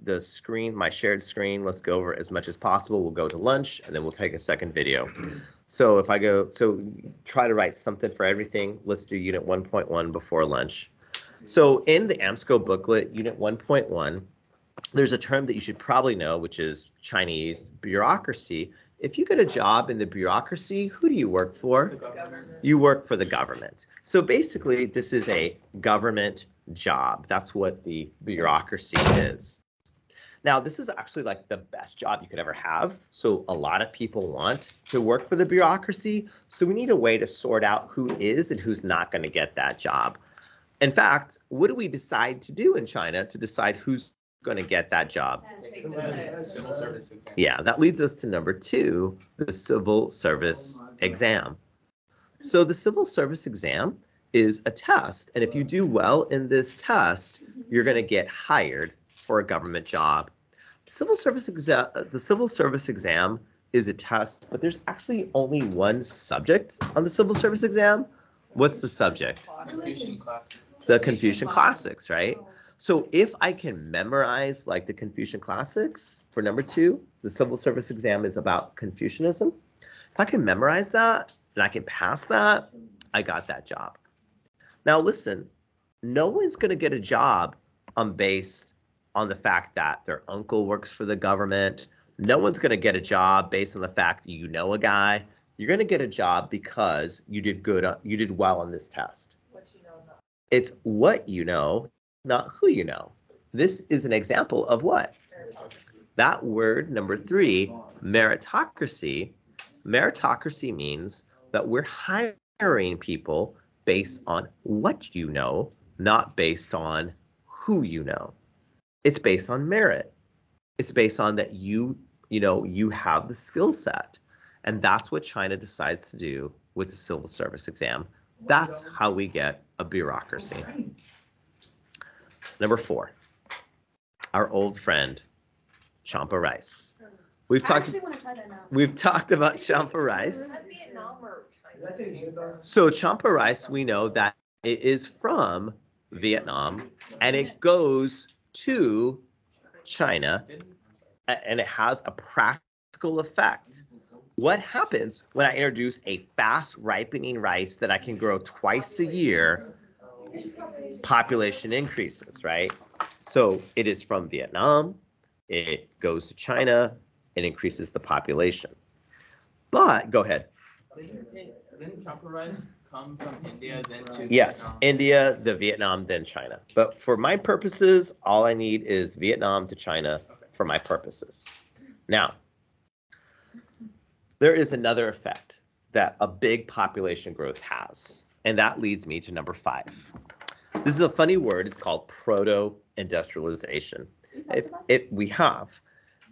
the screen, my shared screen. Let's go over as much as possible. We'll go to lunch, and then we'll take a second video. So if I go, so try to write something for everything. Let's do Unit 1.1 before lunch. So in the AMSCO booklet, Unit 1.1, there's a term that you should probably know, which is Chinese bureaucracy. If you get a job in the bureaucracy, who do you work for? You work for the government. So basically, this is a government job. That's what the bureaucracy is. Now, this is actually like the best job you could ever have. So a lot of people want to work for the bureaucracy. So we need a way to sort out who is and who's not going to get that job. In fact, what do we decide to do in China to decide who's going to get that job? Yeah, that leads us to number 2, the civil service exam. So the civil service exam is a test, and if you do well in this test, you're going to get hired for a government job. The civil service exam is a test, but there's actually only one subject on the civil service exam. What's the subject? The Confucian classics, right? So if I can memorize like the Confucian classics for number 2, the civil service exam is about Confucianism. If I can memorize that and I can pass that, I got that job. Now listen, no one's going to get a job based on the fact that their uncle works for the government. No one's going to get a job based on the fact that you know a guy. You're going to get a job because you did good. You did well on this test. It's what you know, not who you know. This is an example of what? That word, number 3, meritocracy. Meritocracy means that we're hiring people based on what you know, not based on who you know. It's based on merit. It's based on that you have the skill set. And that's what China decides to do with the civil service exam. That's how we get a bureaucracy. Number 4, our old friend, Champa Rice. We've talked about Champa Rice. So Champa Rice, we know that it is from Vietnam and it goes to China and it has a practical effect. What happens when I introduce a fast ripening rice that I can grow twice a year? Population increases, right? So it is from Vietnam, it goes to China, it increases the population. But go ahead. Didn't Champa Rice come from India then to Yes, Vietnam? India, then Vietnam, then China. But for my purposes, all I need is Vietnam to China for my purposes. Now, there is another effect that a big population growth has, and that leads me to number 5. This is a funny word. It's called proto-industrialization. We have,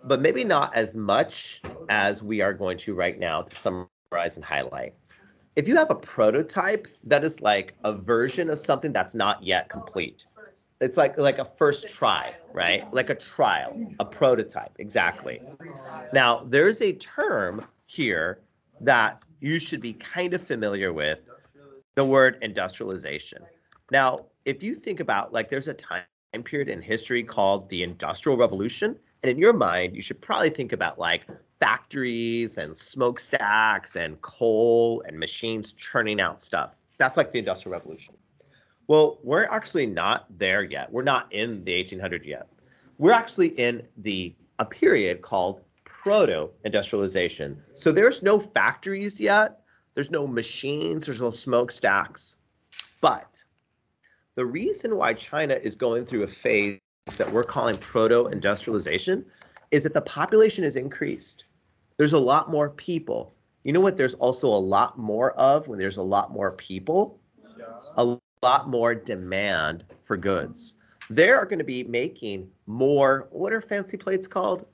but maybe not as much as we are going to right now to summarize and highlight. If you have a prototype, that is like a version of something that's not yet complete. It's like a first try, right? Like a trial, a prototype, exactly. Now, there's a term here that you should be kind of familiar with, the word industrialization. Now, if you think about, like, there's a time period in history called the Industrial Revolution, and in your mind, you should probably think about like factories and smokestacks and coal and machines churning out stuff. That's like the Industrial Revolution. Well, we're actually not there yet. We're not in the 1800s yet. We're actually in a period called proto-industrialization. So there's no factories yet. There's no machines. There's no smokestacks. But the reason why China is going through a phase that we're calling proto-industrialization is that the population has increased. There's a lot more people. You know what there's also a lot more of when there's a lot more people? A lot more demand for goods. They're going to be making more, what are fancy plates called?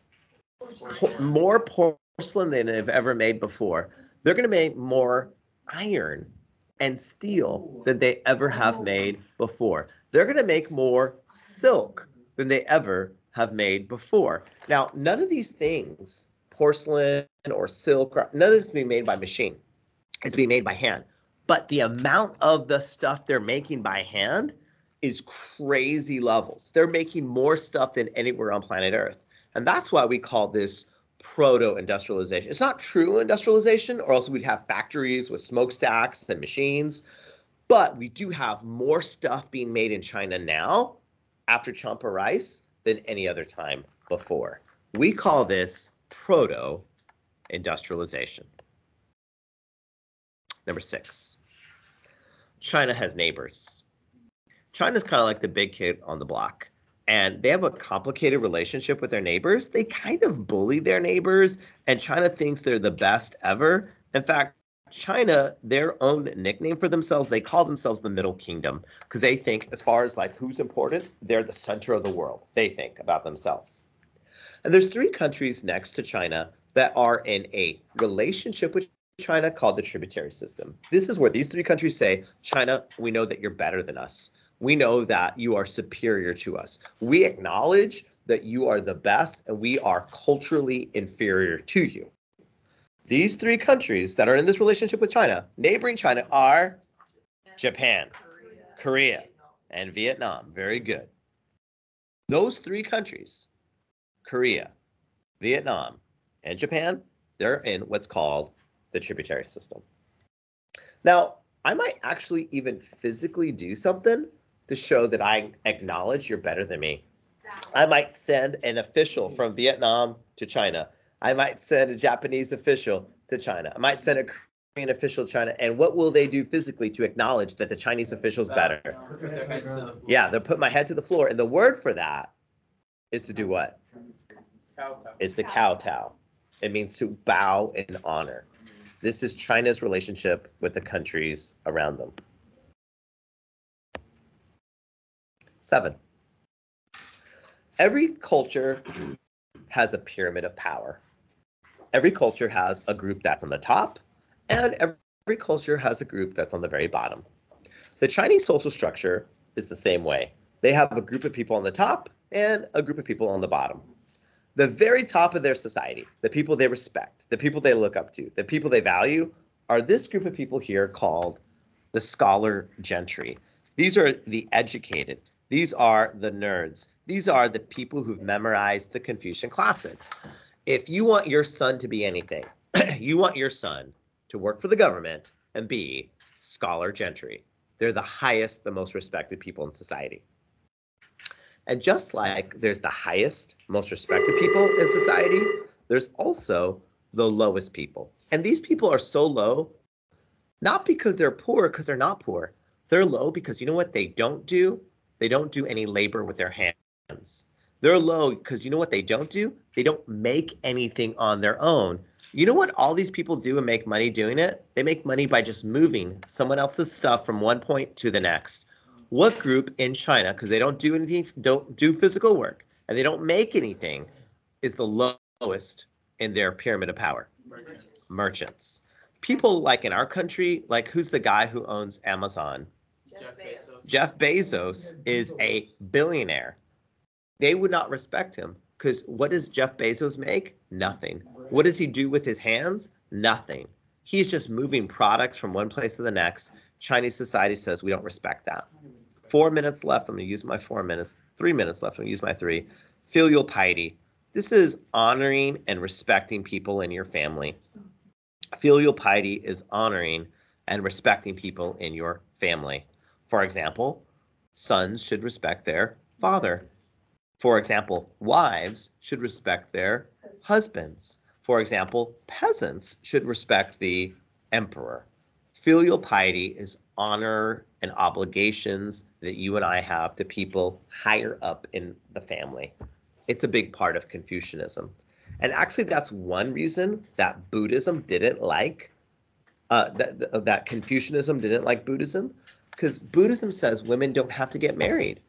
More porcelain than they've ever made before. They're going to make more iron and steel than they ever have made before. They're going to make more silk than they ever have made before. Now, none of these things, porcelain or silk, none of this is being made by machine. It's being made by hand. But the amount of the stuff they're making by hand is crazy levels. They're making more stuff than anywhere on planet Earth. And that's why we call this proto-industrialization. It's not true industrialization, or else we'd have factories with smokestacks and machines. But we do have more stuff being made in China now, after Champa Rice, than any other time before. We call this proto-industrialization. Number 6, China has neighbors. China's kind of like the big kid on the block, and they have a complicated relationship with their neighbors. They kind of bully their neighbors, and China thinks they're the best ever. In fact, China, their own nickname for themselves, they call themselves the Middle Kingdom, because they think, as far as like who's important, they're the center of the world. They think about themselves. And there's 3 countries next to China that are in a relationship with China called the Tributary System. This is where these 3 countries say, China, we know that you're better than us. We know that you are superior to us. We acknowledge that you are the best and we are culturally inferior to you. These 3 countries that are in this relationship with China, neighboring China, are Japan, Korea, and Vietnam. Very good. Those 3 countries, Korea, Vietnam, and Japan, they're in what's called the Tributary System. Now, I might actually even physically do something to show that I acknowledge you're better than me. I might send an official from Vietnam to China. I might send a Japanese official to China. I might send a Korean official to China. And what will they do physically to acknowledge that the Chinese official's better? Put their heads to the floor. Yeah, they'll put my head to the floor. And the word for that is to do what? Kowtow. It's to kowtow. It means to bow in honor. This is China's relationship with the countries around them. 7. Every culture has a pyramid of power. Every culture has a group that's on the top, and every culture has a group that's on the very bottom. The Chinese social structure is the same way. They have a group of people on the top and a group of people on the bottom. The very top of their society, the people they respect, the people they look up to, the people they value, are this group of people here called the scholar-gentry. These are the educated. These are the nerds. These are the people who've memorized the Confucian classics. If you want your son to be anything, you want your son to work for the government and be scholar-gentry. They're the highest, the most respected people in society. And just like there's the highest, most respected people in society, there's also the lowest people. And these people are so low, not because they're poor, because they're not poor. They're low because you know what they don't do? They don't do any labor with their hands. They're low because you know what they don't do? They don't make anything on their own. You know what all these people do and make money doing it? They make money by just moving someone else's stuff from one point to the next. What group in China, because they don't do anything, don't do physical work, and they don't make anything, is the lowest in their pyramid of power? Merchants. People like in our country, like who's the guy who owns Amazon? Jeff Bezos. Jeff Bezos is a billionaire. They would not respect him because what does Jeff Bezos make? Nothing. What does he do with his hands? Nothing. He's just moving products from one place to the next. Chinese society says we don't respect that. 4 minutes left. I'm going to use my 4 minutes. 3 minutes left. I'm going to use my 3. Filial piety. This is honoring and respecting people in your family. Filial piety is honoring and respecting people in your family. For example, sons should respect their father. For example, wives should respect their husbands. For example, peasants should respect the emperor. Filial piety is honor and obligations that you and I have to people higher up in the family. It's a big part of Confucianism. And actually, that's one reason that Buddhism didn't like, that Confucianism didn't like Buddhism, because Buddhism says women don't have to get married.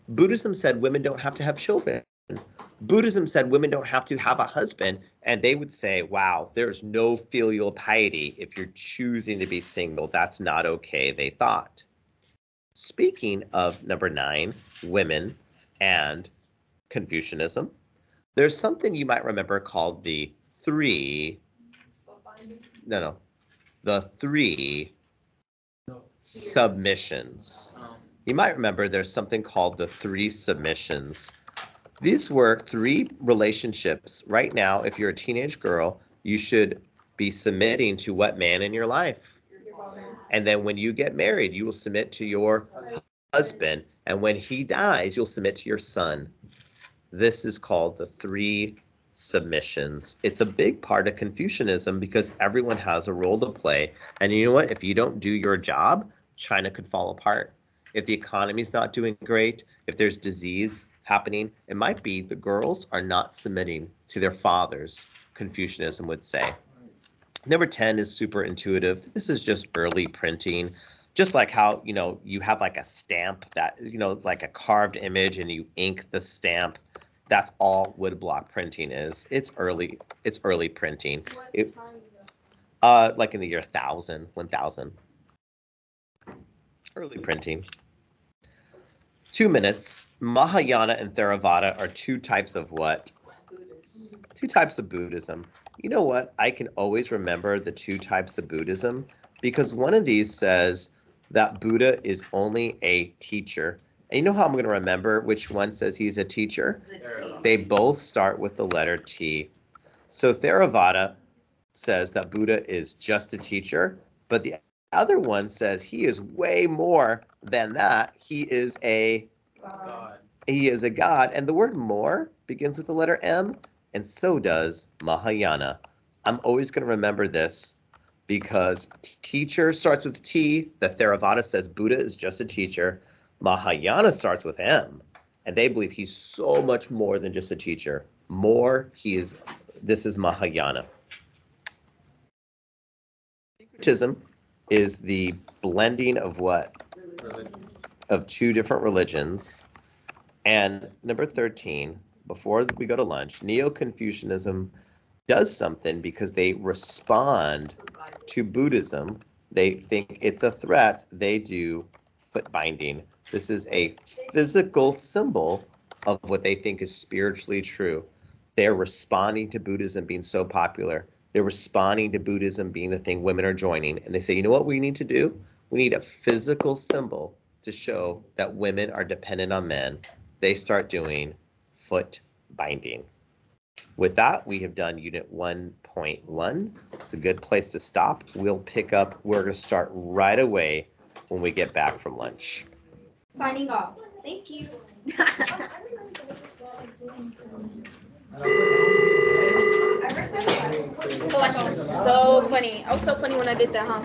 Buddhism said women don't have to have children. Buddhism said women don't have to have a husband, and they would say, wow, there's no filial piety if you're choosing to be single. That's not okay, they thought. Speaking of number 9, women and Confucianism, there's something you might remember called the 3 submissions. You might remember there's something called the 3 submissions. These were 3 relationships. Right now, if you're a teenage girl, you should be submitting to what man in your life? And then when you get married, you will submit to your husband. And when he dies, you'll submit to your son. This is called the 3 submissions. It's a big part of Confucianism because everyone has a role to play. And you know what? If you don't do your job, China could fall apart. If the economy's not doing great, if there's disease happening, it might be the girls are not submitting to their fathers, Confucianism would say. Number 10 is super intuitive. This is just early printing. Just like how, you have like a stamp that, like a carved image and you ink the stamp. That's all woodblock printing is. It's early printing. Like in the year 1000. Early printing. 2 minutes. Mahayana and Theravada are 2 types of what? 2 types of Buddhism. You know what? I can always remember the 2 types of Buddhism because one of these says that Buddha is only a teacher. And you know how I'm going to remember which one says he's a teacher? They both start with the letter T. So Theravada says that Buddha is just a teacher, but the other one says he is way more than that. He is a God. He is a god. And the word more begins with the letter M, and so does Mahayana. I'm always going to remember this because teacher starts with T. The Theravada says Buddha is just a teacher. Mahayana starts with M, and they believe he's so much more than just a teacher. This is Mahayana. Syncretism is the blending of what? Of 2 different religions. And number 13, before we go to lunch, Neo-Confucianism does something because they respond to Buddhism. They think it's a threat. They do foot binding. This is a physical symbol of what they think is spiritually true. They're responding to Buddhism being so popular. They're responding to Buddhism being the thing women are joining. And they say, you know what we need to do? We need a physical symbol to show that women are dependent on men. They start doing foot binding. With that, we have done Unit 1.1. It's a good place to stop. We're going to start right away when we get back from lunch. Signing off. Thank you. I feel like I was so funny. I was so funny when I did that, huh?